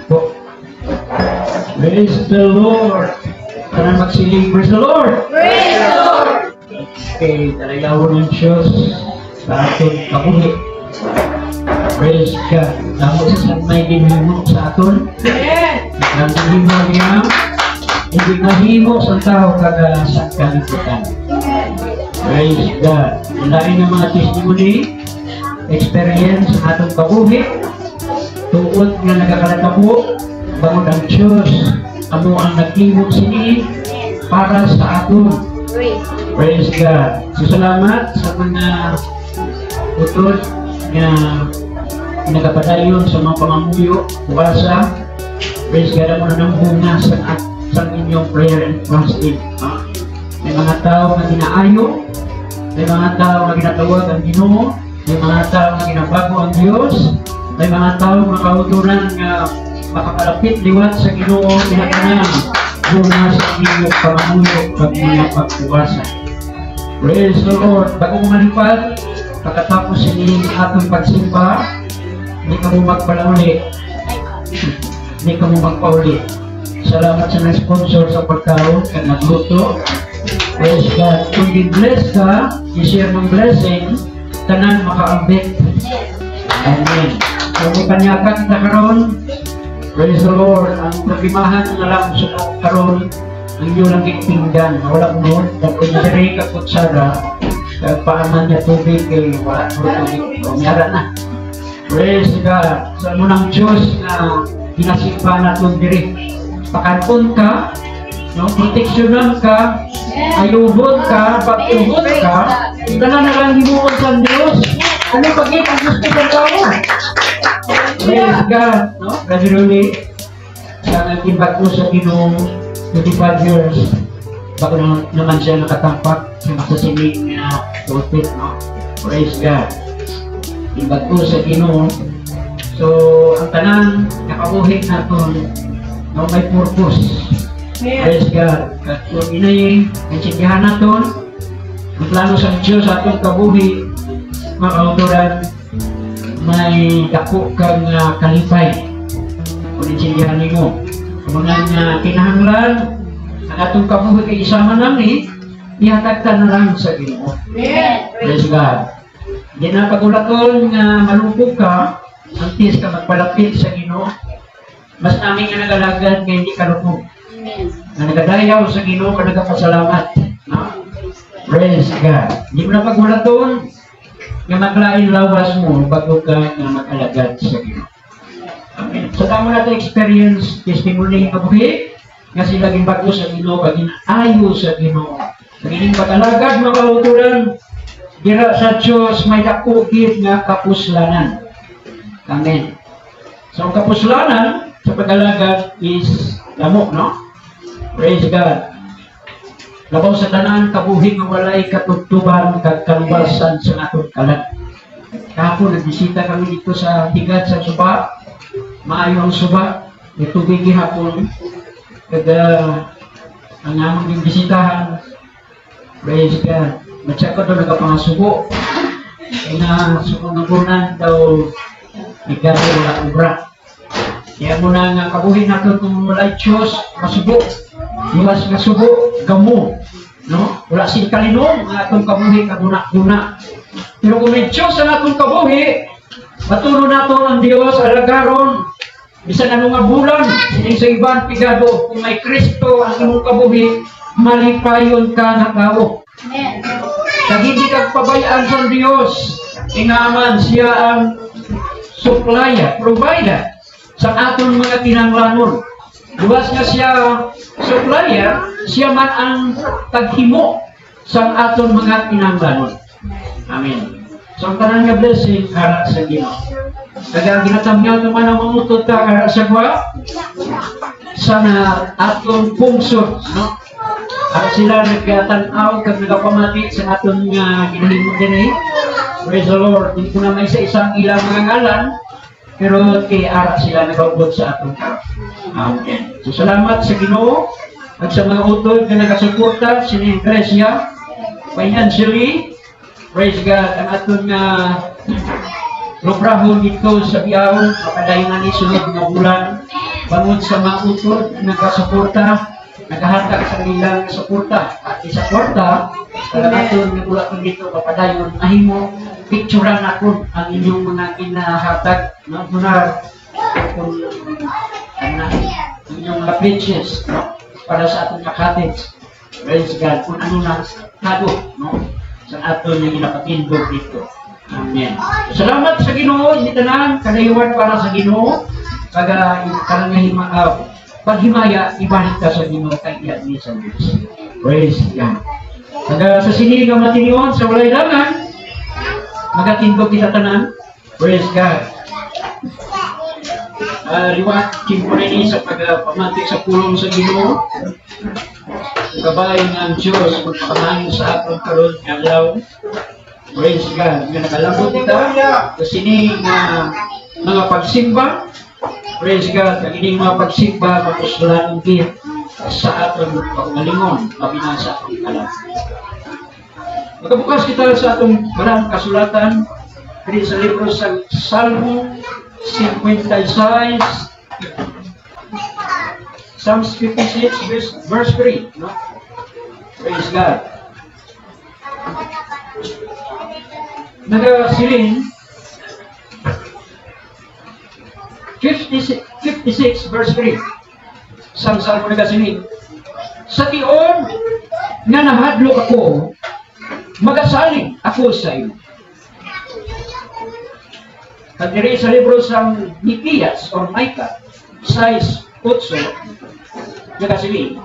Po. Praise the Lord. Tanan magsiling, praise the Lord. Praise the Lord. Okay, talagawon ng Diyos sa aton kabuhi. Praise God. Damo sa may ginhimo sa aton. Amen. Ang ginhimo niya, hindi mahimo sa tao kada sa kalibutan. Praise God. Lain ng mga testimony, experience sa atong kabuhi, tuod nga nagakalatabo, bangod ang Diyos, amo ang naglimot sini para sa aton. Praise God. So, salamat sa mga utod na nagapadayon sa mga pamamuyo, buwasa. Praise God, amo na ng bunga sa inyong prayer and fasting. May mga tao na ginaayo, may mga tao na ginatawag ang Ginoo, may mga tao na ginabago ang Diyos, may mga tao na kauturan na makapalapit liwat sa Ginoo, pinakanan bunga sa inyong pamamuyo pag mga pagbuwasa. Praise the Lord. Bagong malipad, pagkatapos sinihin atong pagsimba, hindi ka mo magpalauli. Hindi ka mo magpauli. Salamat sa nag-sponsor sa pagkaon at nagluto. Praise God. Kung i-bless ka, i-share ng blessing, tanan makaambit. Amen. Kung ipanyakan na karon, praise the Lord. Ang problemahan na lang sa karon, ang iyo lang itinggan. Wala mo, dapat niya rin kakutsara, paaman niya tubig, wala mo tubig. Umiyara na. Praise God. Sa munang Diyos na ginasimpa natin diri. Pakantun ka, no? Proteksyonan ka, ayuhod ka, pag-uhod ka, tanan na lang himuon sa Diyos. Ano pag-ibig ang gusto ng tao? Praise God, no? Gradually, sa nagtimbag ko sa Ginoo, 25 years, bago naman siya nakatampak sa masasiling na pulpit, no? Praise God. Timbag ko sa Ginoo. So, ang tanan, nakabuhi natin, no, may purpose. Praise God. At kung inay, insindihan natin, ang plano sa Diyos sa atong kabuhi, mga kauturan, may dako kang kalipay. Kung insindihan mo. Kung mga kinahanglan, ang atong kabuhi kay isama namin, ihatagtan na lang sa Ginoo. Praise God. Di na pagulaton nga malupog ka, antis ka magpalapit sa Ginoo. Mas namin nga nagalagad nga hindi ka lupog. Na nagadayaw sa Ginoo ka nagapasalamat. No? Praise God. Di mo na pagulaton nga maglain lawas mo bago ka nga magalagad sa Ginoo. Amen. So tamo natin experience, testimony ng kabuhi, nga sila ginbago sa Ginoo, kaginayo sa Ginoo. Kagining pag-alagad mga kauturan, dira sa Diyos may dakugid nga kapuslanan. Amen. So ang kapuslanan sa pag-alagad is damo, no? Praise God. Labaw sa tanan kabuhi nga walay katugtuban kag kalubasan sa atong kalag. Kahapon nagbisita kami dito sa higad sa Suba. Maayo ang Suba. May tubig gihapon. Kag ang among bisitahan. Praise God. Matsa ko daw nagapangasubo. Na sukunagunan daw igado wala ubra. Kaya muna nga kabuhin natin kung wala Diyos, masubo. Iwas nga subo, gamo. No? Wala sin kalinom, nga itong kabuhi, kaguna-guna. Pero kung may Diyos sa atong kabuhi, matulo nato ang Diyos, alagaron. Bisan ano nga bulan, sining sa ibang pigado, kung may Kristo ang imong kabuhi, malipayon ka na tao. Kag hindi kag pabayaan sa Diyos, ingaman siya ang supplier, provider sa aton mga kinahanglanon. Luwas nga siya supplier, siya man ang taghimo sa aton mga kinahanglanon. Amen. So ang tanan nga blessing para sa Ginoo. Kaya ginatamyaw naman ang mamutod ta para sa kwa sana aton pungsod, no? At sila nagkatanaw kag nagapamati sa aton nga ginahimo dinhi. Praise the Lord. Hindi ko na may isa-isang ilang mga ngalan, pero kay ara sila nagabot sa aton. Amen. So salamat sa Ginoo at sa mga utod na nagasuporta sa Iglesia financially. Praise God. Ang aton nga lubrahon dito sa biyahon, makadayon na ni sunod na bulan. bangod sa mga utod, nagkasuporta, naghahatag sa ilang suporta. At isuporta, kalamaton nga wala ko dito, papadayon, nahimo, picturean ako ang inyong mga ginahatag, muna, kung inyong mga pages, no? Para sa atong cottage. Praise God, kung ano na nato, no? Sa ato yung inapatindog dito. Amen. Salamat sa Ginoo, hindi tanan, kadayawan para sa Ginoo, paghimaya, ibalik ka sa Ginoo kay iadli sa Diyos. Praise God. Sa sini nga matinion, sa walay langan, magatindog kita tanan. Praise God. Liwat, kimpo rin sa pagpamantik sa pulong sa Ginoo. Gabay ng Diyos, magpapamahin sa atong karon ng alaw. Praise God. Nga nakalambot kita, sa sini nga mga pagsimba. Praise God. Ang ining mga pagsimba, mapusulan din sa atong pagmalingon, mabinasa ang alaw. Magkabukas kita sa atong malang kasulatan, sa libro sa Salmo 56, Psalms 56, verse 3. No? Praise God. Nagasiling 56, verse 3. Salmo nagasiling. Sa tiyon nga nahadlo ako, magasaling ako sa iyo. At diri sa libro sa Nikias or Micah 6:8, nagasiling,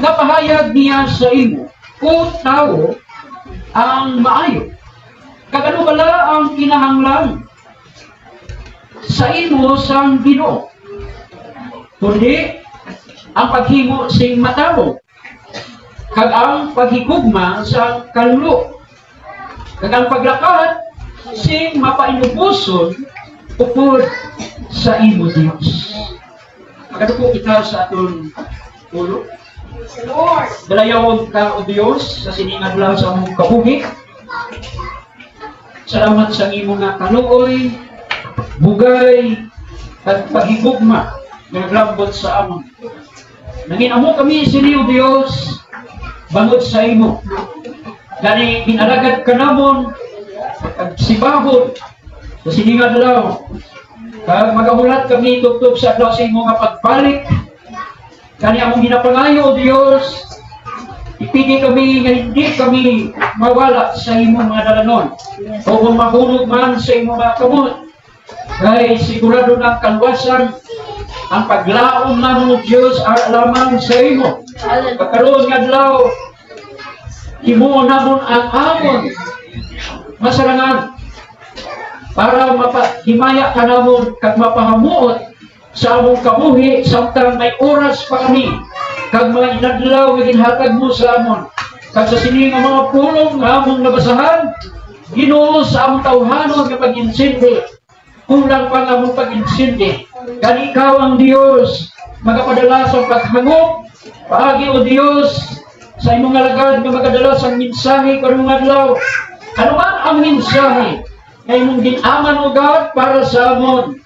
napahayag niya sa imo, o tao, ang maayo. Kagano bala ang kinahanglan sa imo sang Ginoo, kundi ang paghimo sing matawog, kag ang paghigugma sa kalulo, kag ang paglakad sing mapainubuson upod sa imo Dios. Magkano po kita sa atong ulo? Dalayawag ka o Dios sa siningan lang sa mong kabuhi. Salamat sa imo nga kaluoy, bugay, at paghigugma na naglambot sa amon. Nangin amo kami siniyo Dios, bangod sa imo. Gani ginalagad ka namon, at sibahon, sa siningan lang. Kag magahulat kami tugtog sa adlaw sa imo nga pagbalik. Kani among ginapangayo Dios, ipili kami nga hindi kami mawala sa imong mga dalanon. O kung mahulog man sa imong mga kamot, kay sigurado ng kalwasan ang paglaom namon Dios lamang sa imo. Pagkaroon nga adlaw, himo namon ang amon masarangan para mapahimaya ka namon kag mapahamuot sa among kabuhi samtang may oras pa kami kag mga inadlaw nga ginhatag mo sa amon kag sa sini nga mga pulong nga among nabasahan Ginoo sa among tawhanon nga pag-insindi kulang pa nga among pag-insindi kani ikaw ang Dios magapadala sa paghangop paagi o Dios sa imong alagad nga magadala sa mensahe karong adlaw. Ano man ang mensahe na imong ginaman o God para sa amon?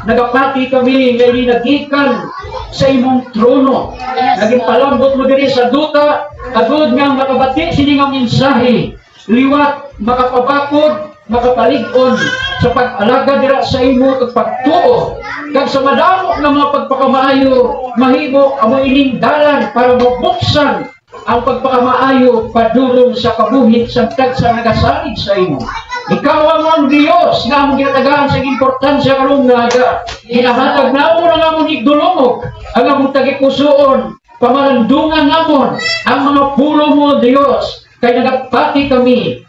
Nagapati kami ngayon nagikan sa imong trono. Naging palambot mo diri sa duta, agud nga makabati sini nga mensahe. Liwat, makapabakod, makapalig-on sa pag-alaga dira sa imo kag pagtuo. Kag sa madamo nga mga pagpakamaayo, mahimo amo ining dalan para mabuksan ang pagpakamaayo padulong sa kabuhit samtang sa nagasalig sa imo. Ikaw ang Diyos nga among ginatagaan sa importansya karong naga. Hinahatag namon ang among igdulongog, ang among tagikusuon, pamalandungan namon ang mga pulo mo Diyos. Kay nagapati kami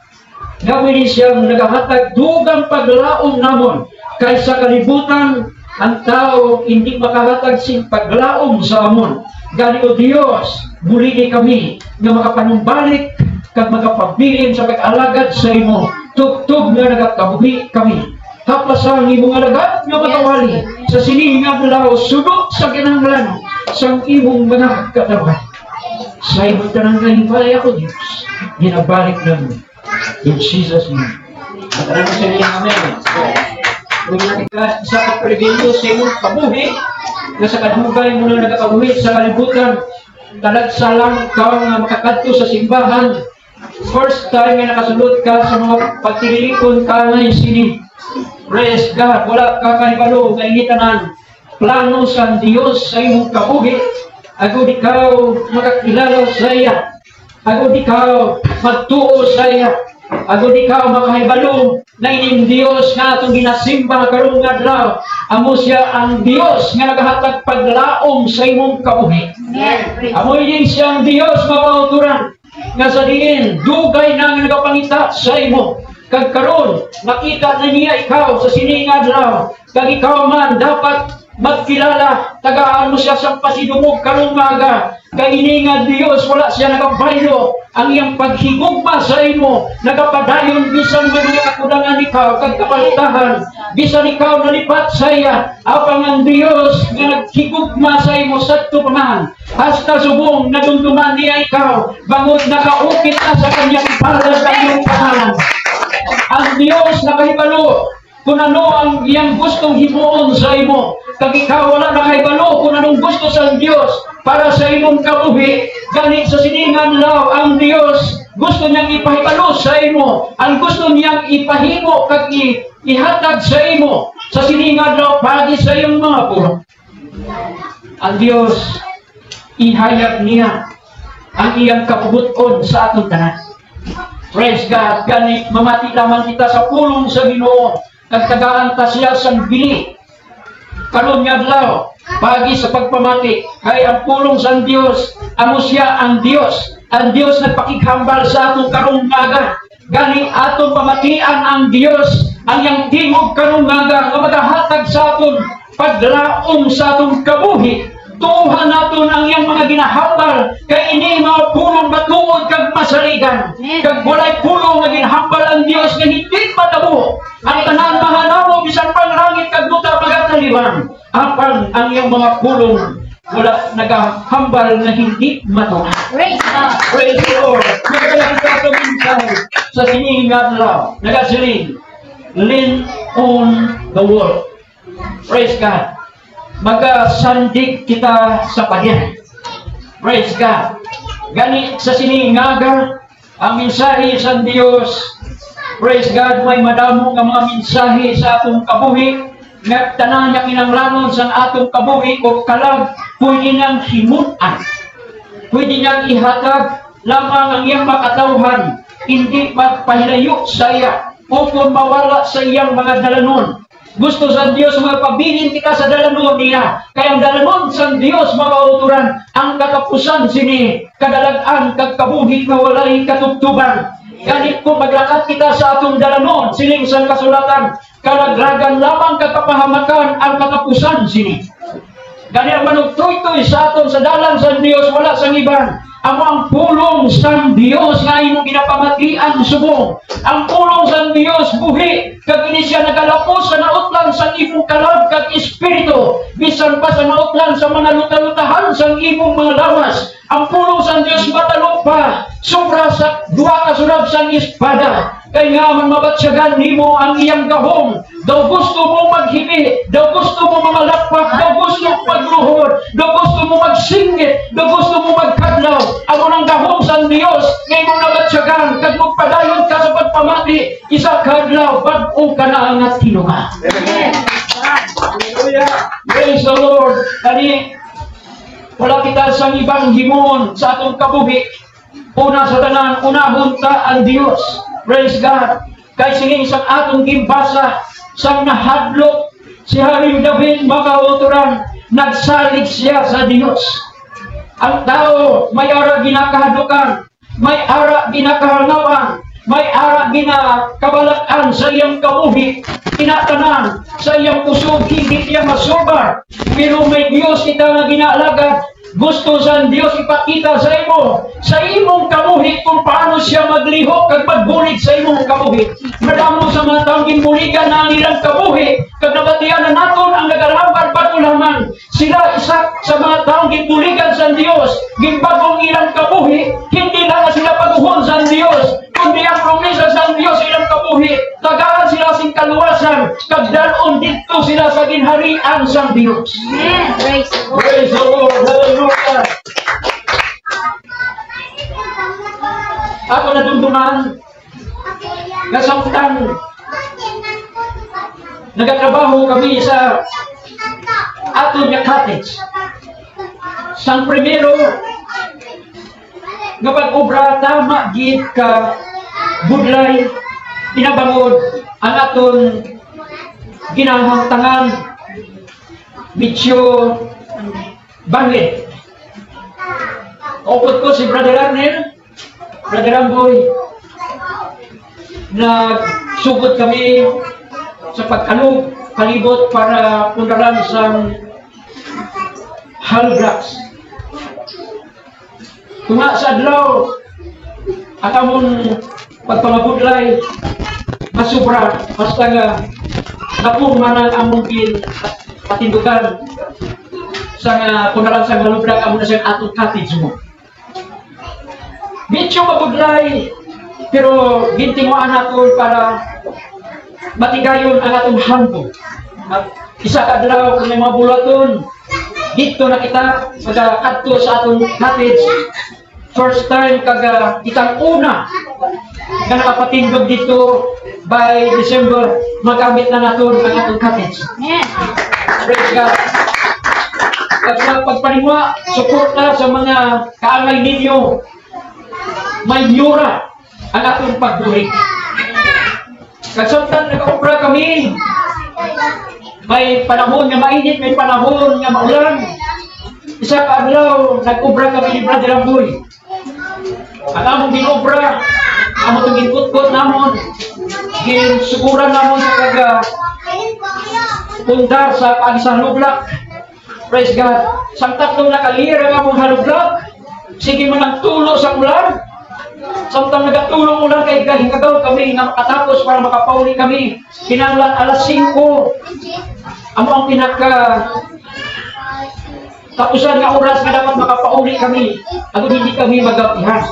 nga wili siyang nagahatag dugang paglaom namon kay sa kalibutan ang tao hindi makahatag sing paglaom sa amon. Gani o Diyos, buligi kami nga makapanumbalik kag magapabilin sa pag-alagad sa imo. Tugtog nga nagakabuhi kami. Hapasang imong alagad nga matawali sa siningang adlaw sudot sa kinahanglan sa imong mga katawan. Sa imong tanang nalipay ako, Diyos, ginabalik namin. In Jesus' name. Maraming sa niya, amen. Kung natin ka sa pagprebelyo sa imong kabuhi, nga sa kadugay mo na nagakabuhi sa kalibutan, talagsalang ka nga makakadto sa simbahan. First time nga nakasulod ka sa mga pagtililikon ka na sini. Praise God, wala ka kahibalo nga ingitanan. Plano sa Dios sa imong kabuhi. Agud ikaw makakilala sa iya. Agud ikaw magtuo sa iya. Agud ikaw makahibalo na ining Dios nga atong ginasimba karong adlaw. Amo siya ang Dios nga nagahatag paglaom sa imong kabuhi. Amo din siya ang Dios mapauturan nga sa diin dugay na nga nagapangita sa imo. Kag karon nakita na niya ikaw sa sining adlaw. Kag ikaw man dapat magkilala, tagaan mo siya sa pasidumog karong maga. Kay ini nga Dios wala siya nagabaylo ang iyang paghigugma sa imo, nagapadayon bisan mga kakulangan ikaw kag kapalitahan, bisan ikaw nalipat sa iya. Apang ang Dios nga naghigugma sa imo sadto paman hasta subong nadumduman niya ikaw bangod nakaukit na sa kanyang palad ang iyong pangalan. Ang Dios nakahibalo kung ano ang iyang gustong himuon sa imo. Kag ikaw wala nakahibalo kung anong gusto sa Dios para sa imong kabuhi. Gani sa siningan law ang Dios gusto niyang ipahibalo sa imo. Ang gusto niyang ipahimo kag ihatag sa imo sa siningan law pagi sa iyong mga puro. Ang Dios ihayag niya ang iyang kapugot-on sa atong tanan. Praise God. Gani mamati lamang kita sa pulong sa Ginoo. Kagtagaan ta siya sang bili. Karon nga adlaw, pagi sa pagpamati, kay ang pulong sa Dios, amo siya ang Dios. Ang Dios nagpakighambal sa atong karong maga. Gani atong pamatian ang Dios, ang yang tingog karong maga nga magahatag sa aton paglaom sa atong kabuhi. Tuhan naton ang iyang mga ginahambal kay ini mga pulong matuod kag masaligan. Kag walay pulong nga ginahambal ang Dios nga hindi matabo. Ang tanan mahanamo bisan pang langit kag luta magataliwan. Apan ang iyang mga pulong wala nagahambal na hindi matuod. Praise God. Praise the Lord. Kaya kita minsan sa sining adlaw nagasiling, lean on the word. Praise God. Magasandig kita sa Kanya. Praise God. Gani sa siningaga ang mensahe sa Dios. Praise God, may madamo nga mga mensahe sa atong kabuhi nga tanan nga kinahanglanon sa atong kabuhi o kalag pwede nang himutan. Pwede nang ihatag lamang ang iyang makatawhan, hindi magpahilayo sa iya o kung mawala sa iyang mga dalanon. Gusto sa Dios magpabilin kita sa dalanon niya. Kaya ang dalanon sa Dios makauturan ang katapusan sini kadalagan kag kabuhi nga walay katubtuban. Ganit kung maglakad kita sa atong dalanon sining sa kasulatan, kalagragan lamang kakapahamakan ang katapusan sini. Ganit ang manugtoy-toy sa aton sa dalan sa Dios wala sang iban. Amo ang pulong sa Dios nga imong ginapamatian subong. Ang pulong sa Dios buhi kag ini siya nagalapos sa nautlan sa imong kalab kag espiritu bisan pa sa nautlan sa mga luta-lutahan sa imong mga lawas. Ang pulong sa Dios matalupa sobra sa duha ka sulab sang espada. Kay nga man mabatsyagan nimo ang iyang gahom. Daw gusto mo maghibi, daw gusto mo mamalakpak, daw gusto mo magluhod, daw gusto mo magsingit, daw gusto mo magkadlaw. Amo nang gahom sa Dios, ngay mo nabatsyagan, kag magpadayon ka sa pagpamati, isa kadlaw, bag-o ka na ang tinunga. Hallelujah! Praise the Lord! Kani, wala kita sa ibang himon sa atong kabuhi. Una sa tanan, unahon ta ang Dios. Praise God! Kay sining sa atong gimbasa, sa nahadlok si Haring David makauturan, nagsalig siya sa Dios. Ang tao may ara ginakahadukan, may ara ginakahangawan, may ara ginakabalakan sa iyang kabuhi, tinatanan sa iyang kusog, hindi niya masubar. Pero may Diyos kita nga ginaalagad. Gusto sa Diyos ipakita sa imong kabuhi kung paano siya maglihok kag magbulig sa imong kabuhi. Madamo sa mga taong ginbuligan na ang ilang kabuhi, kag nabatian na naton ang nagalaman patulaman. Sila isa sa mga taong ginbuligan sa Diyos, gimbagong ilang kabuhi, hindi na sila paguhon sa Diyos, kundi ang promesa sa Diyos ilang kabuhi. Tagaan sila sing kaluwasan, kag dalon dito sila sa ginharian sang Dios. Amen. Praise the Lord. Praise the Lord. Hallelujah. Ako nadumduman na samtang nagatrabaho kami sa ato nga cottage. Sang primero nga pag-obra tama gid ka budlay pinabangod ang aton ginahangtangan bityo bangit. Upod ko si Brother Arnel, Brother Amboy, nagsugod kami sa pagkalog palibot para pundaran sa Halgrax. Tunga sa adlaw at amon pagpamabudlay masubra basta nga napurma ng among patindugan sa pundaran sa Halgrax amon na sa atong cottage mo. Medyo mabudlay pero gintinguan nato para matigayon ang atong hampo. At isa ka adlaw kung may mga bulaton dito na kita magkakadto sa atong cottage. First time kaga kitang una nga nakapatindog dito by December magamit na naton ang atong cottage. Amen. Praise God. At sa pagpaningwa, suporta sa mga kaangay ninyo, may mura ang atong pagbuhi. Kasamtang nag-opera kami, may panahon nga mainit, may panahon nga maulan. Isa ka adlaw, nag-obra kami ni Brother Amboy. Ang among ginobra, among itong ginkutkot namon, ginsuguran namon sa pundar sa pag-isang halublak. Praise God. Sang tatlong nakalira ang among halublak, sige mo ng tulo sa ulan. Samtang nagatulong ulan kay gahingagaw kami nga makatapos para makapauli kami. Kinanglan alas 5. Amo ang pinaka tapusan nga oras nga dapat makapauli kami. Ako hindi kami magapihan.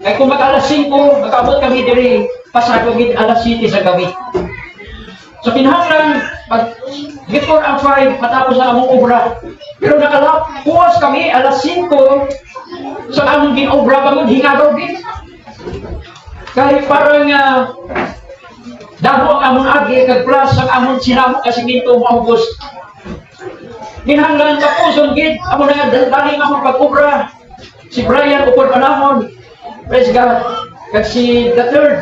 Kaya kung mag-alas 5, magkaabot kami diri pasado gid alas 7 sa gabi. So pinahanglan pag before ang 5 matapos ang among obra. Pero nakalapuas kami alas 5 sa among ginobra bangod hingagaw din. Kahit parang damo ang among agi kag plus ang among sinamo kasi ginto maubos. Ginahanglan tapuson gid amo na daling among pag-obra. Si Brian upod panahon. Praise God. Kag si the third.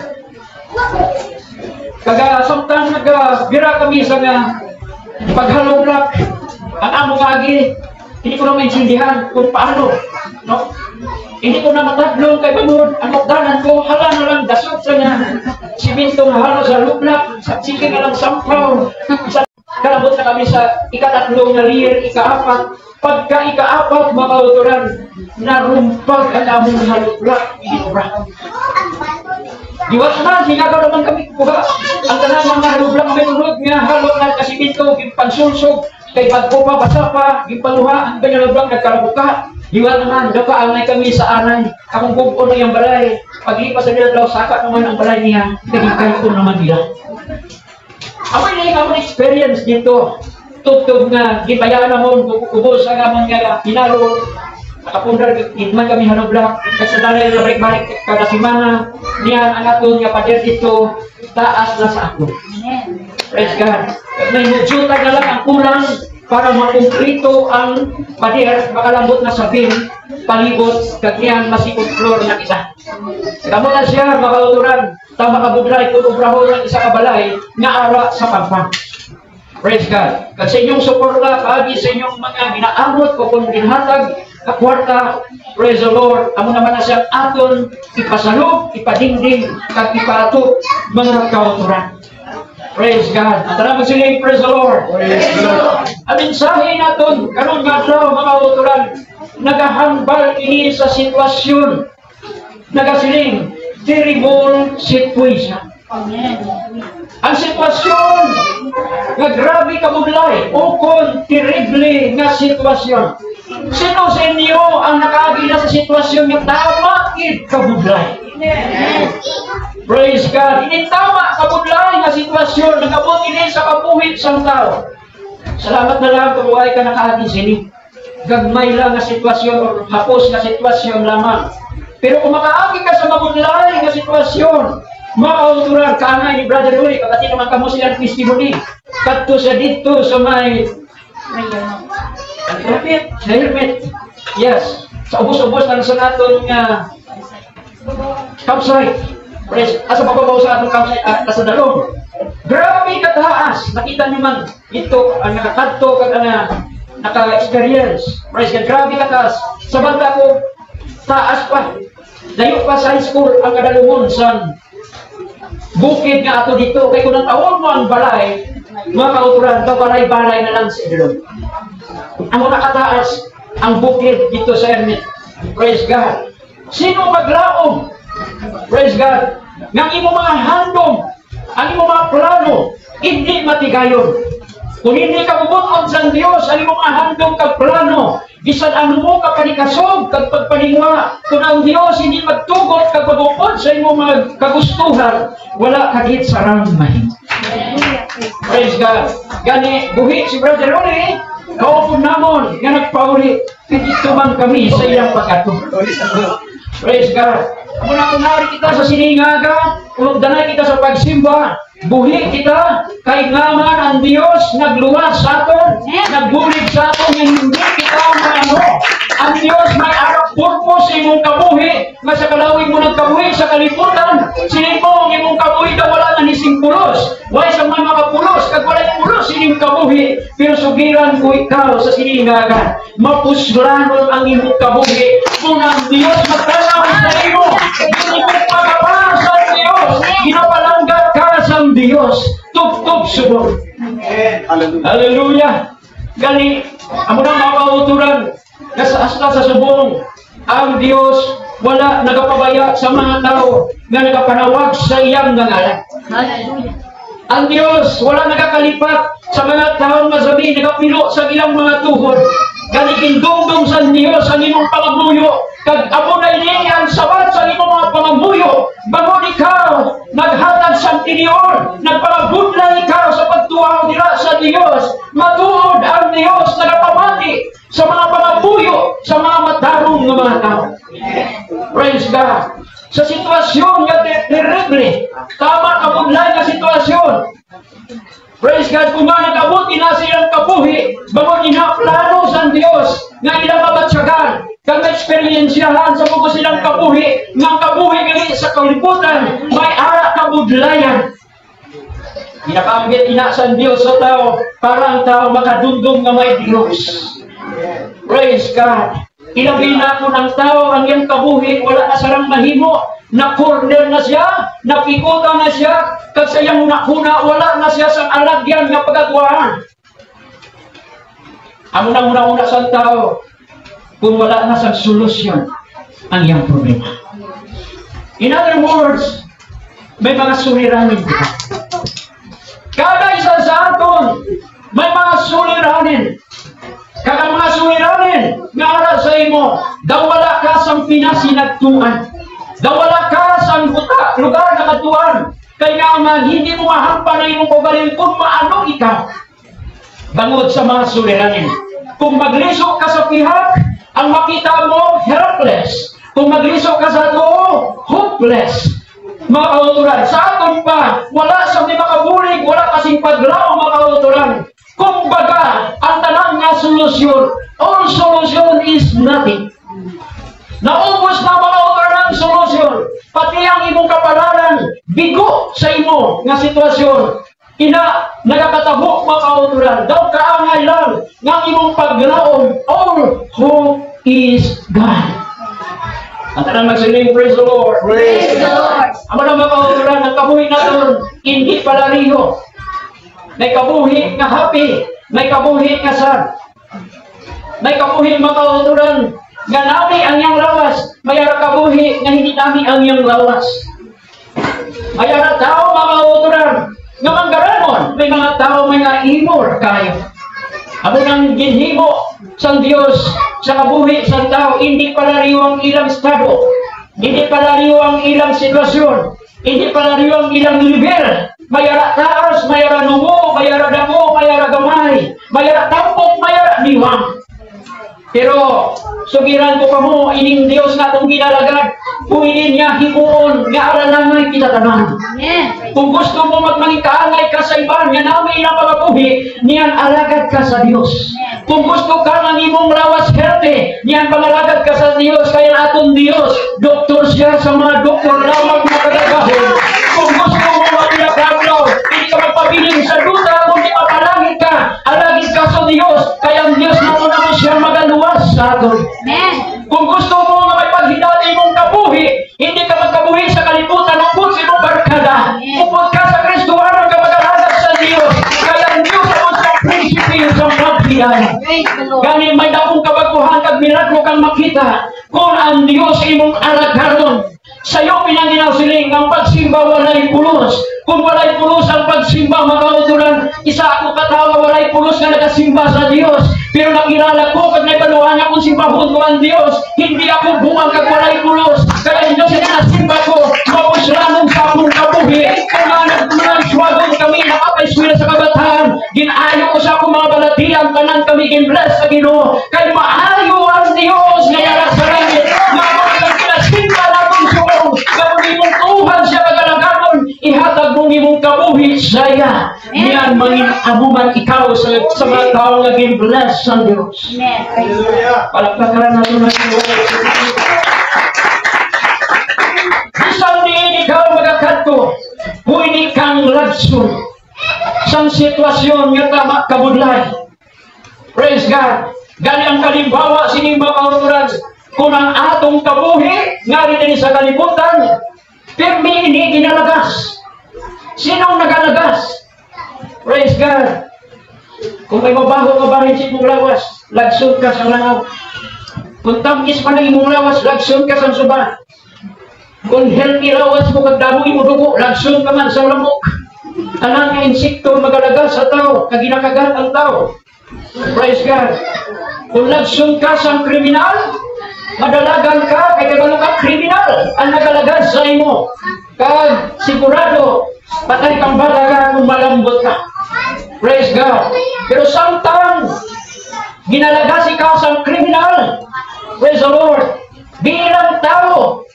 Kaga samtang nagbira kami sa paghalomlak ang among agi, hindi ko na maintindihan kung paano, no? Hindi ko na matadlong kay bangod ang magdanan ko, hala na lang dasot sa simento nga halo sa lublak, sa sige na lang sampaw. Kalabot na kami sa ikatatlong na year, ika-4. Pagka ika-4, mga autoran, narumpag ang among halublak. Diwat na, sinagaw naman kami kuha. Ang tanang mga halublak may unod nga halo na kasimento, pansulsog, kay pagpupa, basa pa, gipaluha, ang kanyang halublak nagkarabuka. Diwat naman, nakaangay kami sa anay. Akong buko na yung balay. Paglipas sa nila daw, saka naman ang balay niya, naging ko naman nila. Amoy na yung among experience dito. Tutog na gibayaran namon kubos ang among nga pinalo. Nakapundar man kami halublak. Kasi dalay na balik-balik kada semana. Niyan ang aton nga pader dito taas na sa ako. Praise God. May mujuta na lang ang kulang para makumplito ang pader makalambot na sabin palibot kagyan masikot floor na isa. Kamo na siya makauturan tama kabudlay kung ubrahon ng isa kabalay nga ara sa pagpang. Praise God. Kasi inyong suporta paagi sa inyong mga ginaamot ko kung ginhatag kakwarta. Praise the Lord. Amo naman na siyang aton ipasalog, ipadingding, kag ipaatot mga kauturan. Praise God. At tara magsiling, praise the Lord. Praise the Lord. Ang mensahe natin, karon nga daw mga kauturan, nagahambal ini sa sitwasyon, nagasiling, terrible situation. Amen. Ang sitwasyon nga grabe kabudlay o kung terrible nga sitwasyon. Sino sa inyo ang nakaagi na sa sitwasyon nga tama gid kabudlay? Praise God. Ini tama kabudlay nga sitwasyon nagabot ini sa kabuhit sang tao. Salamat na lang kung wala ka nakaagi gagmay lang na sitwasyon o hapos na sitwasyon lamang. Pero kung makaagi ka sa mabudlay na sitwasyon, makauturan ka nga ni Brother Uli, kapatid naman kamo silang testimony. Kadto sa dito sa may helmet. Yes. Sa ubos-ubos na sa naton nga campsite. Asa pababaw sa atong campsite at sa dalong. Grabe kataas. Nakita niyo man ito ang nakakadto kag naka-experience. Praise God, grabe kataas. Sa banda ko, taas pa. Dayo pa sa high school ang kadalungon sa bukid nga ato dito. Kaya kung nang mo ang balay, mga kauturan, balay-balay na lang sa ilong. Ang nakataas, ang bukid dito sa Hermit. Praise God. Sino maglaom? Praise God. Nang imo mga handong, ang imo mga plano, hindi matigayon. Kung hindi ka bubutod sa Diyos, ang imo mga handong kag plano, bisan ang mo ka panikasog kag pagpaningwa, kung ang Diyos hindi magtugot kag pagupod sa imo mga kagustuhan, wala kagit sa ramay. Praise God. Gani, buhi si Brother Uli, kaupon namon, nga nagpauli, dito man kami sa iyang pagkato. Praise God. Muna-unari kita sa siningaga, danay kita sa pagsimba, buhi kita, kay ngaman ang Diyos nagluwas sa aton, nagbulig sa aton, hindi kita ano. Ang Diyos may arap purpose sa imong kabuhi, nga sa kalawig mo nagkabuhi sa kaliputan, sinin mo ang imong kabuhi na wala na nising pulos, wala sa mga makapulos, kag wala yung pulos sining kabuhi, pero sugiran ko ikaw sa siningaga, mapuslanon ang imong kabuhi, kung ang Diyos magtanaw sa imo, hindi mo pagkapasa sa Diyos, ginapalanggat ka sa Diyos, tub-tub subong. Hallelujah. Gani, amo na makauturan, nasa sa subong, ang Diyos wala nagapabaya sa mga tao na nagapanawag sa iyang ngalan. Ang Diyos wala nagakalipat sa mga taong masabi, nagapilo sa ilang mga tuhod. Gani kindumdum sa Diyos ang imong pamamuyo, kag amo na ini ang sabat sa imong mga pamamuyo, bangon ikaw, naghatag sa tinior, nagpamabudlay ikaw sa pagtuaw nila sa Diyos, matuod ang Diyos nagapamati sa mga pamamuyo, sa mga matarong ng mga tao. Praise God. Sa sitwasyon nga terrible, tama kabudlay na sitwasyon. Praise God, kung nga nag-abot na silang kabuhi, bangon ina-plano sa Diyos, nga ilang mabatsagan, kang eksperyensyahan sa mga silang kabuhi, nga kabuhi gali sa kalibutan, may ara kabudlayan. Pinakambit ina sa Diyos sa tao, para ang tao makadundong na may Diyos. Praise God. Ilabi na po ng tao ang iyang kabuhi, wala na sarang mahimo, na-corner na siya, napikutan na siya, kasi yung una-una, wala na siya sa alagyan na pagkatuwaan. Ang una-una sa tao, kung wala na sa solusyon ang iyang problema. In other words, may mga suliranin dito. Kada isa sa aton, may mga suliranin. Kaya mga suliranin, nga ara sa imo, daw wala ka sa pinasinagtuan. Daw wala ka sa lugar na katuan. Kaya nga hindi mo mahampan na imong kaugalingon kung maano ikaw. Bangod sa mga suliranin. Kung maglisok ka sa pihak, ang makita mo, helpless. Kung maglisok ka sa tuo, hopeless. Mga kauturan, sa aton pa, wala sa mga kabulig, wala kasing paglaw, mga kauturan. Kung baga, ang tanang nga solusyon, all solution is nothing. Naubos na mga utarang solusyon, pati ang imong kapalaran, bigo sa imo nga sitwasyon. Ina, nagakatabok mga kauturan, daw kaangay lang ng imong paglaom, all hope is God. Ang tanang magsiling, praise the Lord. Praise the Lord. Ang mga kauturan, ang kabuhi natin, hindi pala riho. May kabuhi nga happy, may kabuhi nga sad. May kabuhi mga kauturan, nga nami ang iyang lawas, mayara kabuhi nga hindi nami ang iyang lawas. Mayara tao mga kauturan, nga manggaranon, may mga tao may naimor kayo. Abo nang ginhimo sa Diyos sa kabuhi sa tao, hindi pala riyo ang ilang estado, hindi pala riyo ang ilang sitwasyon, hindi pala riyo ang ilang level, mayara taas, mayara numo, mayara damo, mayara gamay, mayara tampok, mayara niwang. Pero sugiran ko pa mo, ining Dios nga itong ginalagad, pwede niya himuon, nga aralanay kita tanan. Kung gusto mo magmangikaangay ka sa iban, nga namin na pagabuhi, niyan alagad ka sa Dios. Kung gusto ka ng imong lawas healthy, niyan pangalagad ka sa Dios, kaya atong Dios, doktor siya sa mga doktor lamang na kagagahon. Kung gusto mo magpilagablaw, hindi ka magpabiling sa duta, kung di mapalangit ka, alagid ka sa Dios, kaya ang Dios na mo siya magaluwas sa aton. Kung gusto mo nga may paghinali mong kabuhi, hindi ka magkabuhi sa kalibutan, upod si mong barkada. Upod ka sa Kristo, ano ka mag-alagad sa Dios. Kaya ang Dios mo sa prinsipyo sa pagbiyan. Gani may dakong kabaguhan kag milagro kang makita kung ang Dios imong alagaron. Sa'yo pinanginaw siling ang pagsimba walay pulos. Kung walay pulos ang pagsimba, makautulan, isa ako katawa walay pulos na nagasimba sa Dios. Pero nakilala ko, pag naibaluhan akong simbahon ko ang Dios, hindi ako buwang kag walay pulos. Kaya ang Diyos na nasimba ko, mapos lamang sa akong kabuhi. Kaya nagsuwagon kami, nakapaiswila sa kabataan. Ginayo ko sa akong mga balatian, tanan kami ginbless sa Ginoo. Kaya maayo ang Dios na yara sa langit. Mapos simba lamang suong, gawin mong tuhan siya kagalaganon, ihatag mong imong kabuhi saya. Yan mangin amuman ikaw sa mga tao nga ginbless sa Diyos. Palagpakaran natin na isang diin ikaw magakato, pwede kang lagsun sa sitwasyon nga tama kabudlay. Praise God. Gali ang kalimbawa sinimba kauturan kung ang atong kabuhi nga rin sa kalibutan, pirmi hindi ginalagas. Sinong nagalagas? Praise God. Kung may mabaho ka bahin sa imong lawas, lagsun ka sa langaw. Kung tamis pa na imong lawas, lagsun ka sa suba. Kung healthy lawas mo, kagdamoy mo dugo, lagsun ka man sa lamok. Alang nga insekto magalagas sa tao, kaginakagat ang tao. Praise God. Kung lagsun ka sa kriminal, madalagan ka, kay kabalo ka kriminal, ang nagalagas sa imo. Kag sigurado, patay kang balaga kung malambot ka. Praise God. Pero samtang ginalagas ikaw sa kriminal, praise the Lord, bilang tao,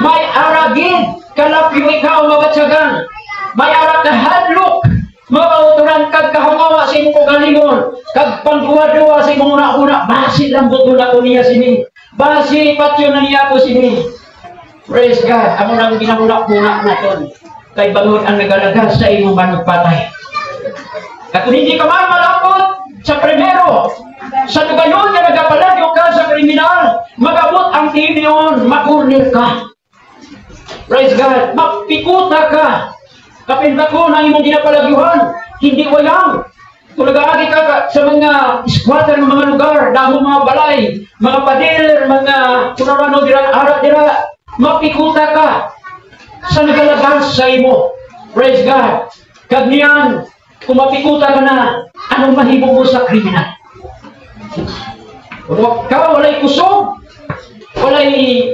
may aragid, kalapyo ikaw mabatsagan, may arag kahadlok, mapauturan kag kahangawa sa imong kagalingon, kag pangduwa-duwa sa imong una-una, basi lang buto na ko niya sini, basi patyo na niya ko sini. Praise God. Amo nang ginamulak-mulak naton, kay bangon ang nagalagas sa imong managpatay. At kung hindi ka man malapot sa primero, sa tugayon na nagapalagyo ka sa kriminal, magabot ang tiniyon, makurnir ka. Praise God. Magpikuta ka. Kapindako ng imong ginapalagyuhan, hindi wayang. Kung nag-aagi ka sa mga squatter ng mga lugar, damo mga balay, mga pader, mga kunarano dira, ara-dira, mapikuta ka sa nagalagas sa imo. Praise God. Kag niyan, kung mapikuta ka na, anong mahimo mo sa kriminal? Kung ka, walay kusog, walay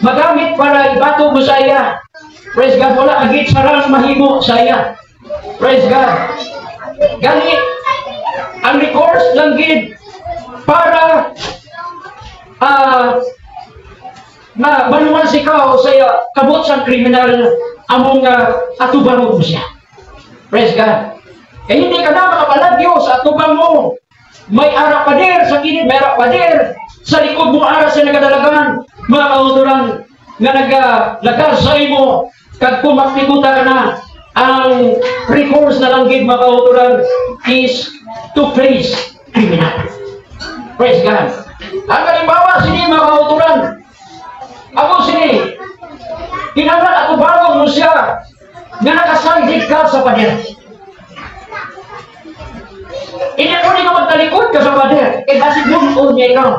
magamit para ibato mo sa iya. Praise God, wala agit sarang mahimo sa iya. Praise God. Gani, ang recourse lang gid para manuwas ikaw sa kabot sa kriminal among atubang mo siya. Praise God. Kaya hindi ka na makapalagyo sa atubang mo. May ara pader sa gilid, may ara pader sa likod mo, ara sa nagadalagan. Mga kauturan nga nagalagas sa imo, kag pumakpikuta ka na, ang recourse na lang gid mga kauturan is to face criminal. Praise God. Ang kalimbawa sini mga kauturan, ako sini, kinahanglan ako bagong mo siya nga nakasandig ka sa pader. Hindi ko rin magtalikod ka sa pader, kasi bunuon niya ikaw.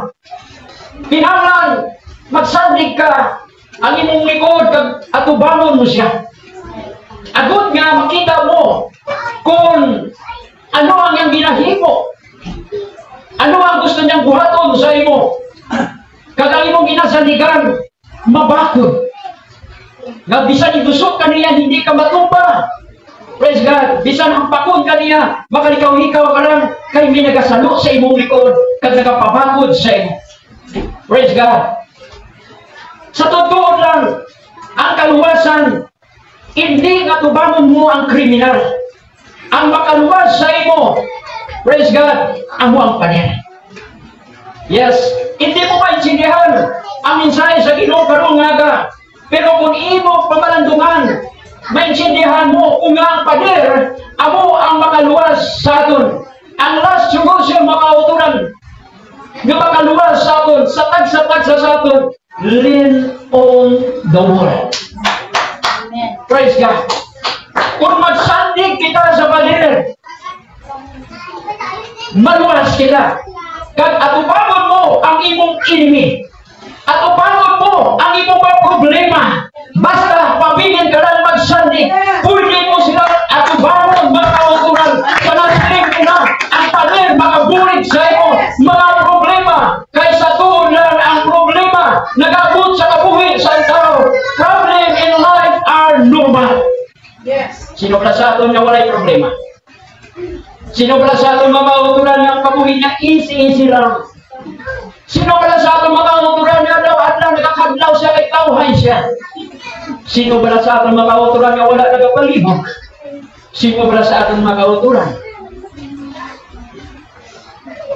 Kinahanglan magsandig ka, ang imong likod kag atubangon mo siya. Agud nga makita mo kung ano ang iyang ginahimo, ano ang gusto niyang buhaton sa imo. Kag ang imong ginasandigan mabakod. Nga bisan igusok ka niya, hindi ka matumba. Praise God. Bisan ang pakod ka niya, makalikaw-hikaw ka lang, kay may nagasalo sa imong likod, kag nagapabakod sa imo. Praise God. Sa totoo lang, ang kaluwasan, hindi nga tubangon mo ang kriminal. Ang makaluwas sa imo, praise God, ang huwang panin. Yes, hindi mo maintindihan ang mensahe sa Ginoo karong nga. Pero kung imo pamalandungan, maintindihan mo kung nga ang pader, amo ang makaluwas sa aton. Ang last solution makauturan nga makaluwas sa aton, sa tagsa-tagsa sa aton, lean on the word. Praise God. Kung magsandig kita sa pader, maluwas kita. Kag atubangon mo ang imong enemy. Atubangon mo ang imong mga problema. Basta pabilin ka lang magsandig. Pwede mo sila atubangon, mga kauturan. Sa nasiling nila, ang pader makabulit sa imo mga problema. Kaysa tuon lang ang problema nag-abot sa kabuhi sa tao. Problem in life are normal. Yes. Sino pala sa aton nga walay problema? Sino pala sa aton mga uturan nga kabuhi niya easy lang? Sino pala sa aton mga uturan nga daw at lang nakakadlaw siya kay tawhay siya? Sino pala sa aton mga uturan nga wala nagapalibog? Sino pala sa aton mga uturan?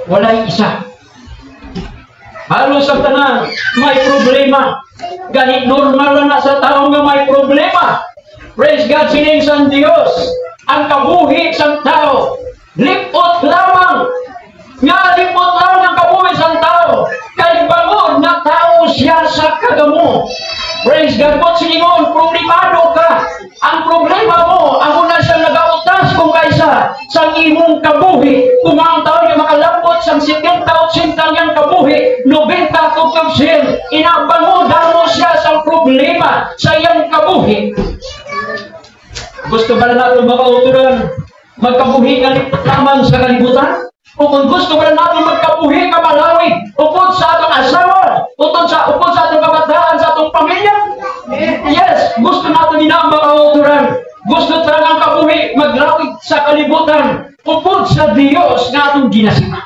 Walay isa. Halos sa tanan may problema. Ganit normal lang na sa tao nga may problema. Praise God, sining sa Diyos. Ang kabuhi sa tao, lipot lamang. Nga lipot lang ang kabuhi sa tao. Kay bangod na tao siya sa kagamo. Praise God, kung siningon, problemado ka. Ang problema mo, ang una siya nag-autas kung kaysa sa imong kabuhi. Kung ang tao niya makalapot sa 70-80 niyang kabuhi, 90 tutugsin, inabangod mo siya sa problema sa iyang kabuhi. Gusto ba na natin mga uturan magkabuhi ka lamang sa kalibutan? O kung gusto ba na natin magkabuhi ka malawig upod sa atong asawa, upod sa atong kabataan, sa atong pamilya? Yes, gusto natin din ang mga uturan. Gusto talagang kabuhi maglawig sa kalibutan upod sa Diyos na atong ginasima.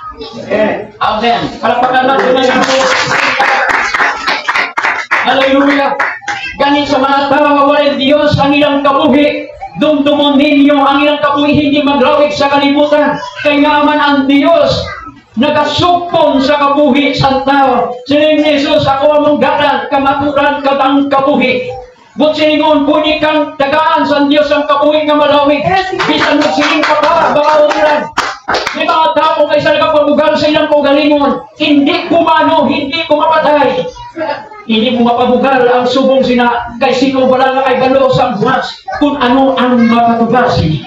Amen. Palakpakan natin na yung Hallelujah. Ganit sa mga tao nga walay Diyos ang ilang kabuhi, dumdumon ninyo ang ilang kabuhi hindi maglawig sa kalibutan. Kaya nga man ang Diyos nagasupon sa kabuhi sa tao. Sining Jesus, ako among garan, kamaturan ka ang kabuhi. But siningon, pwede kang tagaan sa Diyos ang kabuhi nga malawig. Bisan magsiling ka pa, baka uturan. May mga tao kay sa nagpabugal sa ilang kaugalingon, hindi kumano, hindi kumapatay. Hindi mo mapabugal ang subong sina kay sino wala nga kay galo sa buwas kung ano ang mapatubasi.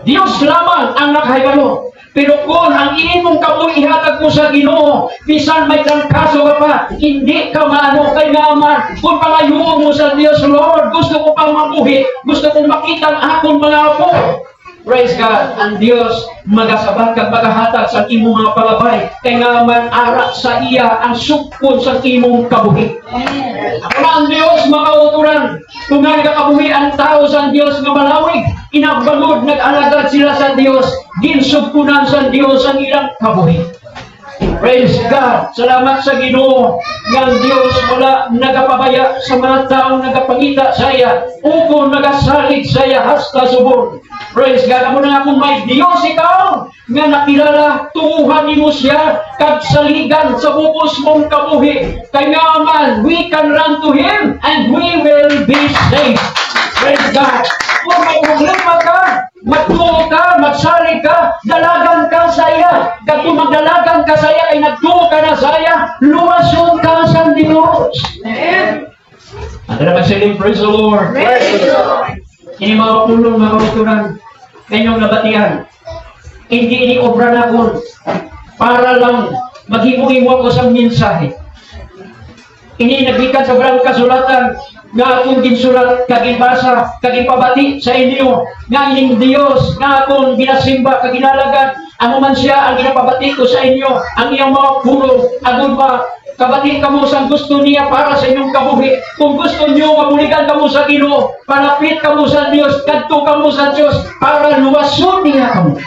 Diyos lamang ang nakahigalo. Pero kung ang imong kabuhi ihatag mo sa Ginoo, bisan may trangkaso ka pa, hindi ka maano kay naman. Kung pangayuon mo sa Diyos, Lord, gusto ko pang mabuhi, gusto kong makita ang akong mga apo. Praise God, ang Diyos magasabat kag magahatag sa imong mga palabay kay nga man ara sa iya ang sukpon sa imong kabuhi. Ako na ang Diyos mga uturan. Kung nga nagakabuhi ang tao sa Diyos nga malawig, inabangod nag-alagad sila sa Diyos, ginsugpunan sa Diyos ang ilang kabuhi. Praise God. Salamat sa Ginoo nga ang Diyos wala nagapabaya sa mga taong nagapangita sa iya o nagasalig sa iya hasta subong. Praise God. Amo na nga kung may Diyos ikaw nga nakilala, tuuhan mo siya kag saligan sa bubos mong kabuhi. Kaya man, we can run to Him and we will be saved. Praise God. Kung may problema ka, magtuo ka, magsalig ka, dalagan ka sa iya. Kag kung magdalagan ka sa iya, ay nagtuo ka na sa iya, luwason ka sa Diyos. At na magsiling, praise the Lord. Praise the Lord. Ini mga pulong mga uturan, kanyang nabatihan. Hindi ini obra na ko para lang maghimo-himo ako sa mensahe. Ini nagbikan sa brang kasulatan nga akong ginsulat, kagibasa, kagipabati sa inyo, nga ining Diyos, nga akong ginasimba, kaginalagan, amo man siya ang ginapabati ko sa inyo, ang iyong mga pulong, agud ba, kabati kamo sa gusto niya para sa inyong kabuhi. Kung gusto niyo mabuligan kamo sa Ginoo, palapit kamo sa Dios, kadto kamo sa Dios para luwason niya kamo.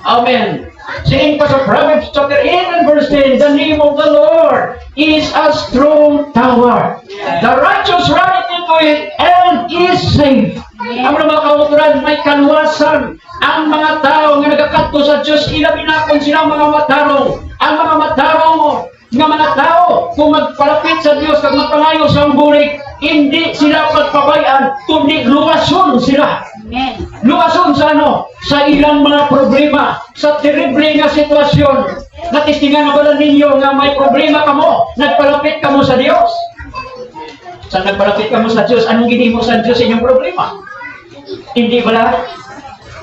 Amen. Saying pa sa Proverbs chapter 8 and verse 10, the name of the Lord is a strong tower. The righteous run into it and is safe. Ang mga kauturan, may kaluwasan. Ang mga tao nga nagakadto sa Diyos, ilabi na kung sila mga matarong. Ang mga matarong nga mga tao, kung magpalapit sa Diyos, kung magpangayo sa bulik, hindi sila pagpabayaan, kundi luwason sila. Luwason sa ano? Sa ilang mga problema, sa terrible nga sitwasyon. Natistingan na ba ninyo nga may problema kamo, nagpalapit kamo sa Diyos? Sa nagpalapit kamo sa Diyos, anong gini mo sa Diyos inyong problema? Hindi pala?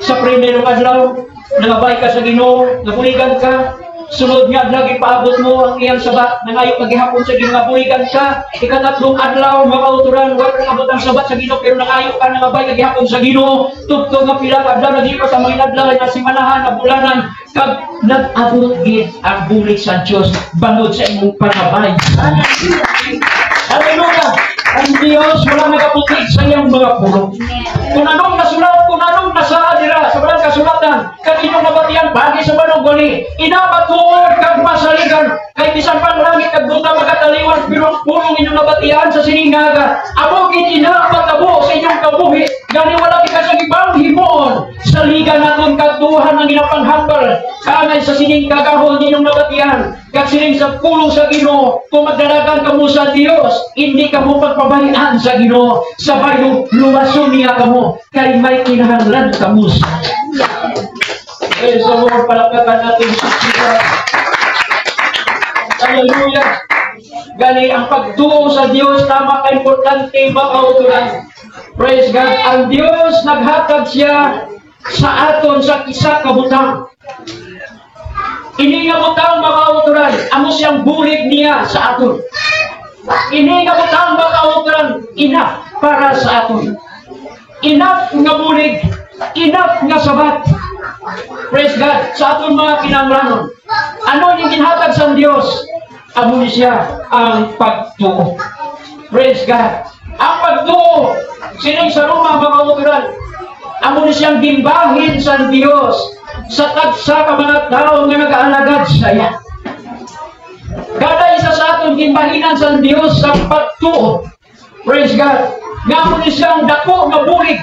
Sa primerong adlaw, nangabay ka sa Ginoo, nabuligan ka, sunod nga lagi paabot mo ang iyang sabat, nangayo paghihapon sa Ginoo, nabuligan ka, ikatatlong adlaw, makauturan, wala kang abot ang sabat sa Ginoo, pero nangayo ka, nangabay paghihapon sa Ginoo, tugtog nga pila ka adlaw, nagipas sa mga adlaw, na simanahan, na bulanan, kag nag-abot gid ang bulik sa Diyos, bangod sa imong panabay. Hallelujah! Ang Diyos wala nagaputik sa iyang mga pulong. Kung anong nasulat, kung anong nasa dira, sa walang kasulatan, kag inyong nabatian, bagay sa banong guli, inabatuod kag masaligan, kay bisan pang langit kag buta magataliwan, pero ang pulong inyong nabatian sa siningaga, amo gid inabatabo sa inyong kabuhi, gani wala kita sa ibang himon, saligan naton kag tuhan ang ginapanghambal, kanay sa siningagahon inyong nabatian, kag sining sa pulong sa Ginoo, kung magdalagan kamo sa Dios, hindi kamo pagpabayaan sa Ginoo, sabay luwason niya kamo, kay may kinahanglan kamo sa Praise the Lord, palakpakan natin sa Diyos. Hallelujah. Gani ang pagtuo sa Diyos, tama ka importante makauturan. Praise God. Ang Diyos naghatag siya sa aton sa isa kabutang. Ini nga butang makauturan, amo siyang bulig niya sa aton. Ini nga butang makauturan, enough para sa aton. Enough nga bulig, enough nga sabat. Praise God, sa aton mga kinanglanon. Ano yung ginhatag sa Diyos? Amo ni siya ang pagtuo. Praise God. Ang pagtuo, sining sa Roma makauturan, amo ni siyang gimbahin sa Diyos sa tagsa ka mga tao nga nag-aalagad sa iya. Kada isa sa aton gimbahinan sa Diyos sa pagtuo. Praise God. Nga mo ni siyang dako nga bulig,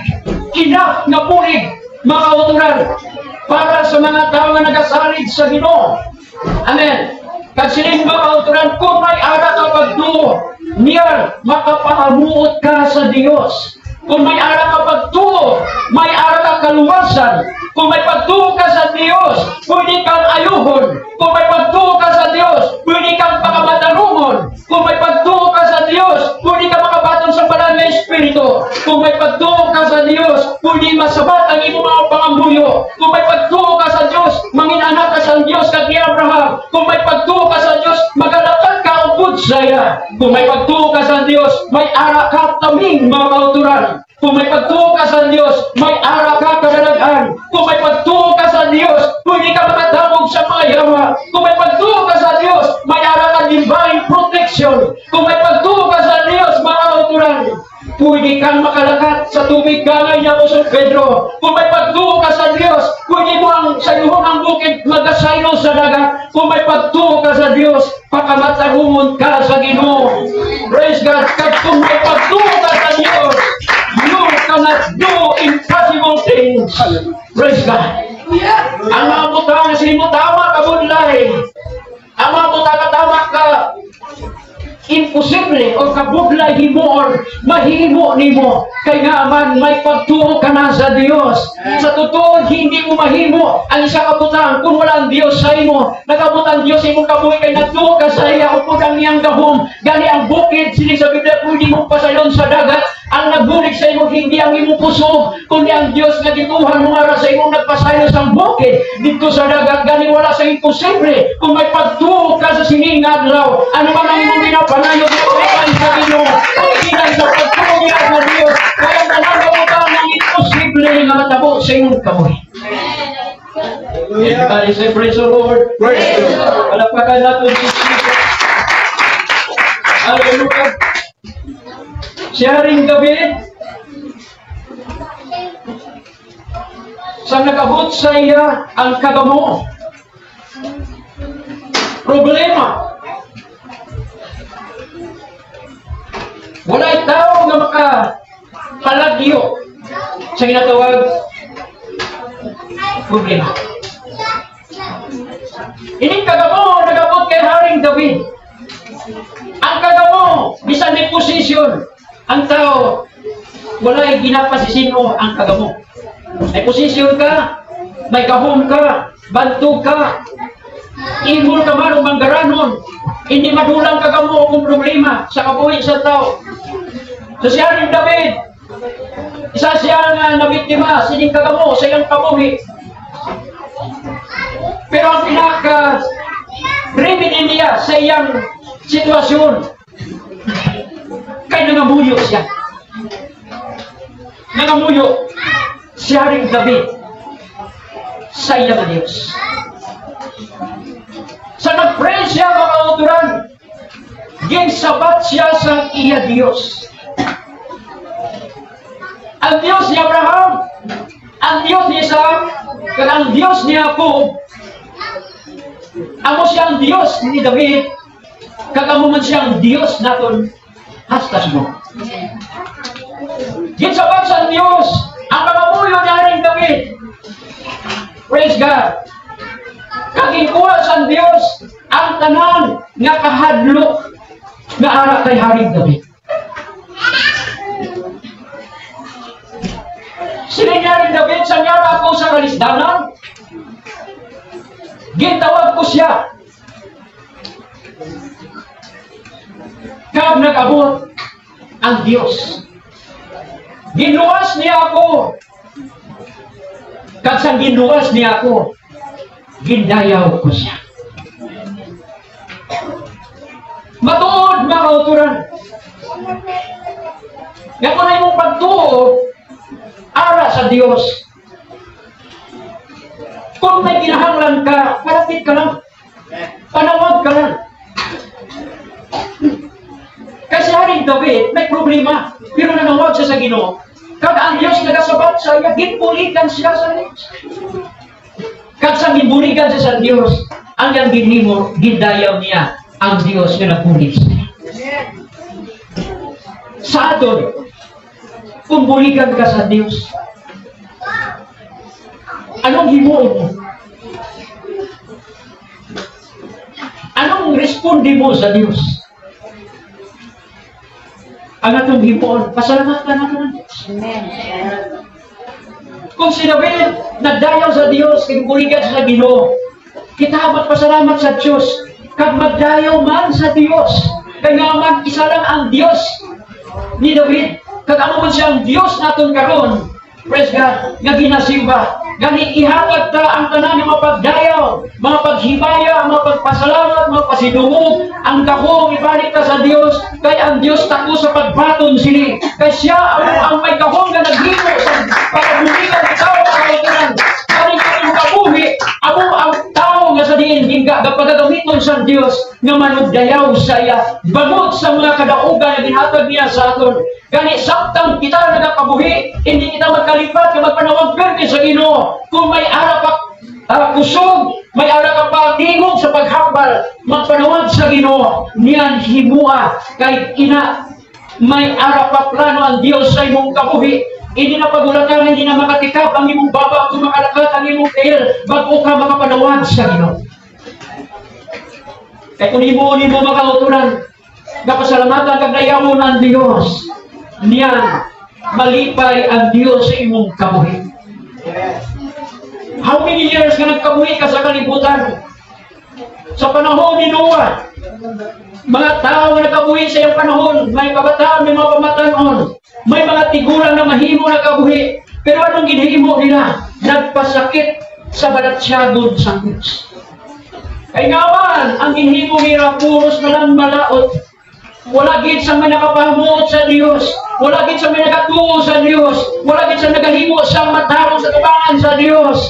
enough nga bulig, makauturan para sa mga tao nga nagasalig sa Ginoo. Amen. Kag sining makauturan, kung may ara ka pagtuo, niya makapahamuot ka sa Diyos. Kung may ara ka pagtuo, may ara ka kaluwasan. Kung may pagtuo ka sa Diyos, pwede kang ayuhon. Kung may pagtuo ka sa Diyos, pwede kang pakamatanungon. Kung may pagtuo ka sa Diyos, pwede kang makabaton sa banal na Espiritu. Kung may pagtuo ka sa Diyos, pwede masabat ang iyong mga pangambuyo. Kung may pagtuo ka sa Diyos, manginanak ka sa Diyos kag ni Abraham. Kung may pagtuo ka sa Diyos, magalakad ka upod saya. Kung may pagtuo ka sa Diyos, may ara ka taming mga kauturan. Kung may pagtuo ka sa Diyos, may ara ka kadalagan. Kung may pagtuo ka sa Diyos, pwede ka makatawag sa mga yawa. Kung may pagtuo ka sa Diyos, may ara ka divine protection. Kung may pagtuo ka sa Diyos, mga kauturan, pwede kang makalakat sa tubig gangay niya po sa Pedro. Kung may pagtuo ka sa Diyos, pwede mo ang sayuhon ng bukid magasaylo sa dagat. Kung may pagtuo ka sa Diyos, pakamatahumon ka sa Ginoo. Praise God. Kung may pagtuo ka sa Diyos, you cannot do impossible things. Praise God. Ang mga butang, sinimutama ka budlay. Ang mga butang katama ka imposible o kabudlay himo or mahimo nimo kay nga man may pagtuo ka na sa Dios. Sa totoo hindi mo mahimo ang isa ka butang kung wala ang Dios sa imo. Nagabot ang Dios sa imong kabuhi kay nagtuo ka sa iya upod ang iyang gahom. Gani ang bukid sining sa Biblia pwede mo pasayon sa dagat. Ang nagbulig sa imo hindi ang imong puso kundi ang Dios nga gituhan mo ara sa imong nagpasayo sa bukid dito sa dagat. Gani wala sa imposible kung may pagtuo ka sa sining adlaw. Ano man ang imong ginapanayon sa Ginoo, ang ilan sa pagtuo niya sa Dios, kaya nalagaw ka ng imposible nga matabo sa imong kabuhi. Everybody say praise the Lord. Palakpakan natin si Jesus. Hallelujah. Siya rin David, sa nakabot sa iya ang kagamo. Problema. Wala'y tao nga makapalagyo sa ginatawag problema. Ining kagamo nagabot kay Haring David. Ang kagamo, bisan may posisyon, ang tao, wala'y ginapasisino ang kagamo. May posisyon ka, may kahon ka, bantog ka, ihol ka man o manggaranon, hindi madulang kagamo kung problema sa kabuhi sa tao. So si Haring David, isa siya nga nabiktima, sining kagamo sa iyang kabuhi. Pero ang pinaka-remedy niya sa iyang sitwasyon, kaya nangamuyo siya. Nangamuyo si Haring David sa iyang na Diyos. Sa nag-pray siya mga uturan, ginsabat siya sa iya Diyos. Ang Diyos ni Abraham, ang Diyos ni Isaac, at ang Diyos ni Jacob, amo siyang Diyos ni David, kagamo man siyang Diyos naton hastas mo. Ginsabat sa Diyos ang pangamuyo ni Haring David. Praise God. Kagikuha sa Diyos ang tanan nga kahadlok nga ara kay Haring David. Sila ni Haring David, sa ngara ako sa kalisdanan, gitawag ko siya. Kag nag-abot ang Diyos. Ginuwas niya ako. Kag sa ginuwas niya ako, gindayaw ko siya. Matuod mga kauturan. Nga kung na yung pagtuod, ara sa Diyos. Kung may kinahanglan ka, malapit ka lang. Panawag ka lang. Kasi Haring David, may problema. Pero nanawag siya sa Ginoo. Kag ang Diyos nagasabat sa iya, ginpulikan siya sa Diyos. Kag sa ginbulikan siya sa Diyos, ang yang ginhimo, gindayaw niya ang Diyos na nagpulit siya. Sa aton, kung bulikan ka sa Diyos, anong himuon mo? Anong responde mo sa Diyos? Ang atong himuon, pasalamatan natin ang Diyos. Kung si David nagdayaw sa Diyos, kinabulikan sa Ginoo, kita magpasalamat sa Diyos, kag magdayaw man sa Diyos, kaya man isa lang ang Diyos ni David, kag amo man siyang Diyos naton karon. Praise God, nga ginasimba. Gani ihatag ta ang tanan ng mapagdayaw, mga paghibaya, mga pagpasalamat, mga pasidungog, ang kahong ibalik ta sa Diyos, kay ang Diyos tako sa pagbaton sini. Kay siya ang may kahong na naghimo sa pagbulikan sa tao sa kauturan. Gani kayong kabuhi, amo ang tao nga sa diin hingga gapagagamiton sa Diyos nga manugdayaw sa iya, bangod sa mga kadaugan na ginhatag niya sa aton. Gani samtang kita nagakabuhi, hindi kita magkalipat nga magpanawag perti sa Ginoo. Kung may ara pa kusog, may ara ka pa tingog sa paghambal, magpanawag sa Ginoo, niyan himua kay ina may ara pa plano ang Dios sa imong kabuhi. Hindi na pagulatan, hindi na makatikap ang imong baba, kung makalakat ang imong tail, bago ka makapanawag sa Ginoo. Kaya kung mo makauturan, napasalamatan kag dayawon ang Dios, niyan malipay ang Dios sa imong kabuhi. How many years ka nagkabuhi ka sa kalibutan? Sa panahon ni Noah, mga tao na nagkabuhi sa iyong panahon, may kabataan, may mga pamatanon, may mga tigulang na mahimo na kabuhi. Pero anong ginhimo nila? Nagpasakit sa balatsyagon sa Diyos. Kaya nga man, ang ginhimo nila puros na lang malaot. Wala gid sa may nakapahamuot sa Diyos. Wala gid sa may nagatuo sa Diyos. Wala gid sa nagahimo sa matarong sa tubangan sa Diyos.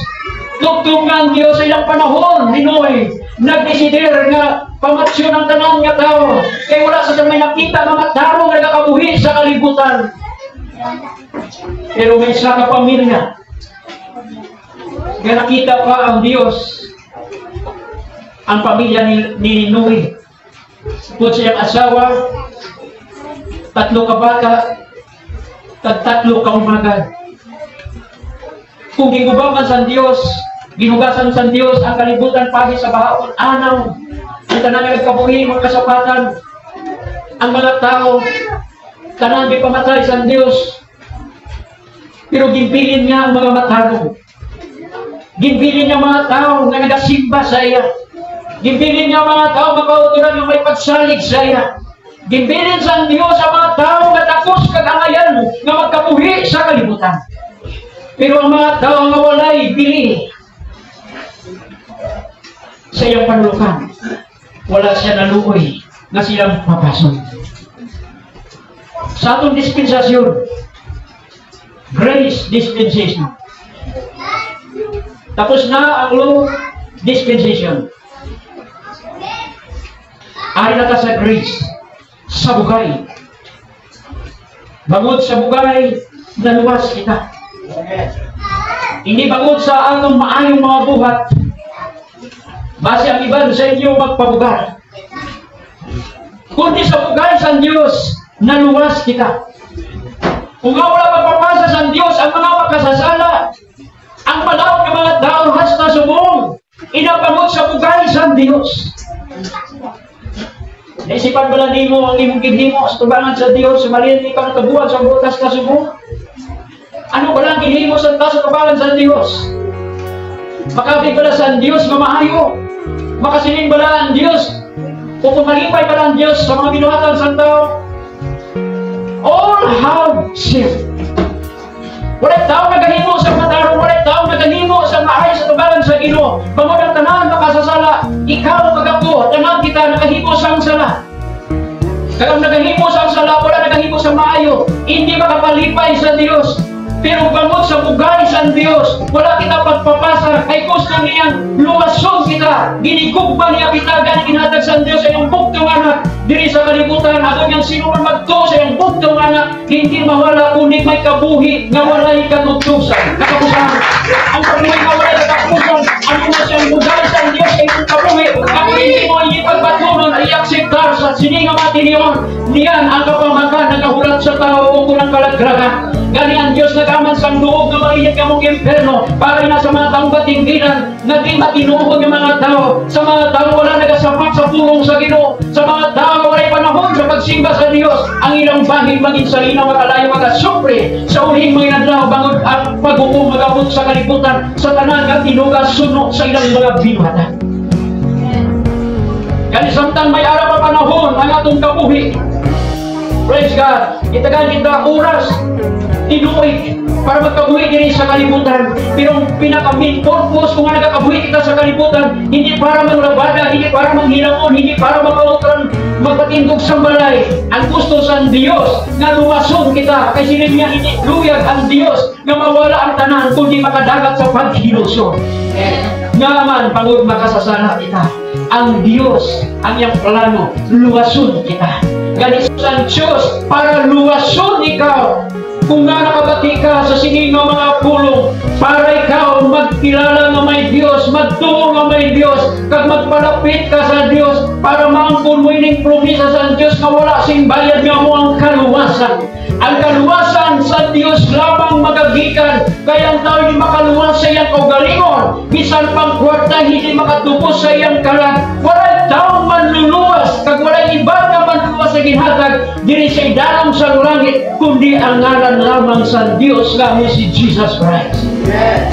Tugtungan Diyos sa ilang panahon ni Noe. nagdesider nga pamatsyon ng tanan nga tao. Kaya wala sa may nakita mga tao nga nagakabuhi sa kalibutan. Pero may isa ka pamilya nga nakita pa ang Diyos. Ang pamilya ni Noe. Kung siyang asawa, 3 ka bata, 3 ka umaga. Kung gigubaman sa Diyos, ginugasan sa Diyos ang kalibutan pagi sa bahaon, anaw, ang tanan nga nagkabuhi, mga kasapatan, ang mga tao, tanan di pamatay sa Diyos, pero ginpilin niya ang mga matano. Ginpilin niya mga tao nga nagasimba sa iya. Ginpilin niya mga tao makauturan yung may pagsalig sa iya. Ginpilin sa Diyos ang mga tao nga takos kagangayan nga magkabuhi sa kalibutan. Pero ang mga tao nga walay pili sa iyang panulukan, wala siya naluoy na silang papasok. Sa atong dispensasyon, grace dispensation. Tapos na ang law dispensation. Ari na ta sa grace, sa bugay. Bangod sa bugay, naluwas kita. Hindi bangod sa atong maayong mga buhat. Base ang iban sa inyo magpabugar. Kundi sa bugay sa Diyos, naluwas kita. Kung nga wala magpapasa sa Diyos ang mga makasasala, ang palawag ng mga tao hasta subong, inapamot sa bugay sa Diyos. Naisipan ba lang mo ang imong gihimo sa tubangan sa Diyos, maliit ka na kabuhat sa butas ka subong? Ano ba lang gihimo sa tubangan sa Diyos? Makabig pala sa Diyos mamaayo. Makasiling ba lang ang Diyos? O pumalipay ba lang ang Diyos sa mga binuhatan sa tao? All have sinned. Walang tao nagahimo sa matarong, walang tao nagahimo sa maayos sa tubangan sa Ginoo. Bangod ang tanan makasasala, ikaw magako, tanan kita nakahimo sa sala. Kaya nagahimo sa sala, wala nagahimo sa maayo, hindi makapalipay sa Diyos. Pero bangod sa bugay sa Diyos, wala kita pagpapasa, ay gusto niyang luwason kita, ginigugma niya kita, gani ginatag sa Diyos sa iyong buktong anak, diri sa kalibutan, ako niyang sinuman magto sa iyong buktong anak, hindi mawala, kundi may kabuhi, nga walay katugtusan. Nakapusan, ang pagmay nga walay katapusan, ang una siyang bugay sa Diyos sa iyong kabuhi, ako hindi mo ipagpatunon, ay akseptar sa sininga matiniyon, niyan ang kapamakan, nagahulat sa tao, o kunang kalagragan. Gani ang Diyos nagaman sa loob na maiyag kamong imperno para na sa mga taong batingginan na di matinuhod ng mga tao. Sa mga tao wala nagasapat sa pulong sa Ginoo. Sa mga tao wala'y panahon sa pagsimba sa Diyos. Ang ilang bahid maging sa linaw makalayo magasupre sa uling mga nadlaw bangod ang pag-upo magabot sa kalibutan sa tanan at tinugas suno sa ilang mga binuhatan. Gani samtang may araw pa panahon ang atong kabuhi. Praise God. Itagan kita oras tinuig para magkabuhi din sa kalibutan. Pero ang pinaka-main purpose kung nga nagkakabuhi kita sa kalibutan, hindi para manglabada, hindi para manghilamon, hindi para makautran, magpatindog sa balay. Ang gusto sa Diyos na luwason kita. Kasi sinig niya hindi luyag ang Diyos na mawala ang tanan kundi makadagat sa paghiluson. Nga man, pangod makasasala kita. Ang Diyos, ang iyang plano, luwason kita. Ganito sa Diyos para luwason ikaw. Kung nga nakabati ka sa sininga mga pulong, para ikaw magkilala na may Diyos, magtuo na may Diyos, kag magpalapit ka sa Diyos, para maangkon mo ining promisa sa Diyos na wala sing bayad nga mo ang kaluwasan. Ang kaluwasan sa Diyos lamang magagikan, kaya ang tao hindi makaluwas sa iyang kaugalingon, bisan pang kwarta hindi makatupos sa iyang kalat. Wala tao manluluwas, kag wala iba na manluluwas sa ginhatag, diri sa idanong sa langit, kundi ang ngalan lamang sa Diyos kami si Jesus Christ. Yes.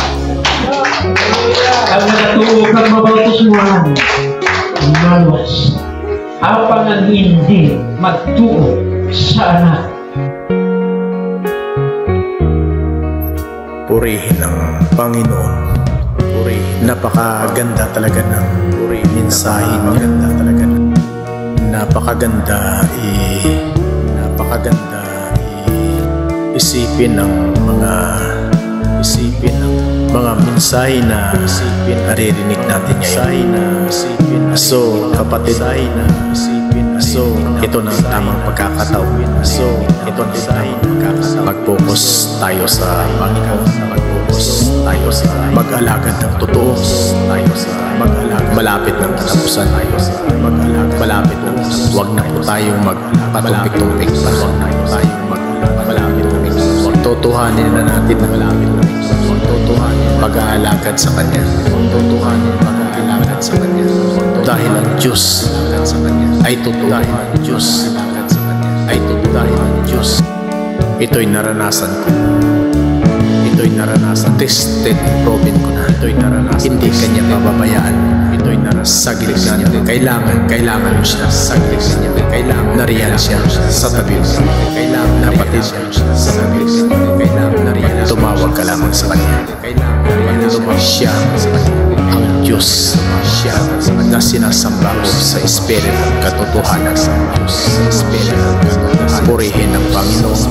Ang nagatuo kang mabautismuhan, maluwas, apang ang hindi magtuo sa anak. Purihin ang Panginoon. Purihin. Napakaganda talaga ng mensahe niya. Napakaganda isipin ng mga mensahe na naririnig natin ngayon. So kapatid, ito na ang tamang pagkakataon. Ito na ang tamang mag-focus tayo sa Panginoon. Mag-focus tayo sa mag-alagad ng totoo. Malapit ng katapusan. Malapit ng huwag na po tayong magpatumpik-tumpik. Huwag na po tayong malapit ng totohanin na natin na malapit ng pag-aalagad sa Kanya. Dahil ang Diyos ay totoo. Dahil ang Diyos ay totoo. Dahil ang Diyos. Ito'y naranasan ko. Ito'y naranasan. Tested, proven ko na. Ito'y naranasan. Hindi Kanya pababayaan. Ito'y naranasan. Saglit na niya. Kailangan mo siya. Saglit na niya. Kailangan. Nariyan siya sa tabi mo. Kailangan. Napatid siya sa tabi mo. Kailangan. Nariyan. Tumawag ka lamang sa Kanya. Tumawag siya sa Kanya. Ang Diyos siya na sinasamba ko sa Espiritu ng katotohanan. Purihin ang Panginoon.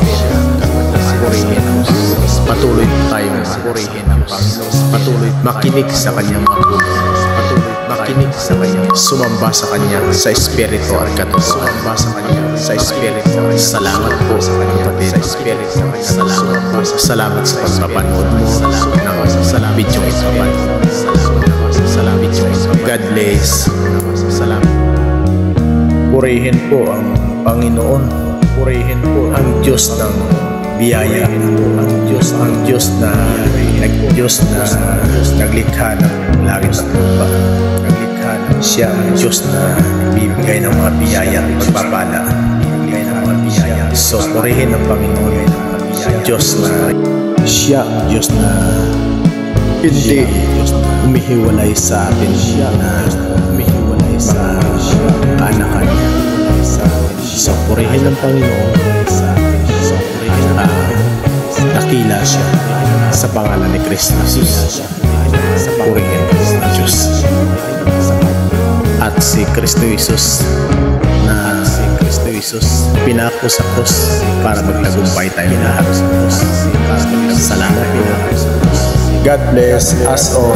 Purihin ang Panginoon. Patuloy tayong purihin ang Panginoon. Patuloy makinig sa Kanyang mga patuloy makinig sa Kanya. Sumamba sa Kanya sa Espiritu at katotohanan. Sumamba sa Kanya sa Espiritu. Salamat po sa Kanya kapatid. Sa Espiritu. Salamat sa pagpapanood mo ng video ito. God bless. Salamat. Purihin po ang Panginoon. Purihin po ang Diyos ng biyaya. Ang Diyos na naglikha ng langit at lupa. Naglikha ng siya ang Diyos na bibigay ng mga biyaya at pagpapala. Bibigay ng mga biyaya. So purihin ang Panginoon. Diyos na siya ang Diyos na hindi humihiwalay sa atin. Siya na humihiwalay sa anak niya. So purihin ang Panginoon. Dakila siya sa pangalan ni Kristo. Purihin ang Diyos. At si Kristo Jesus na pinako sa krus para magtagumpay tayo lahat. Salamat. God bless us all.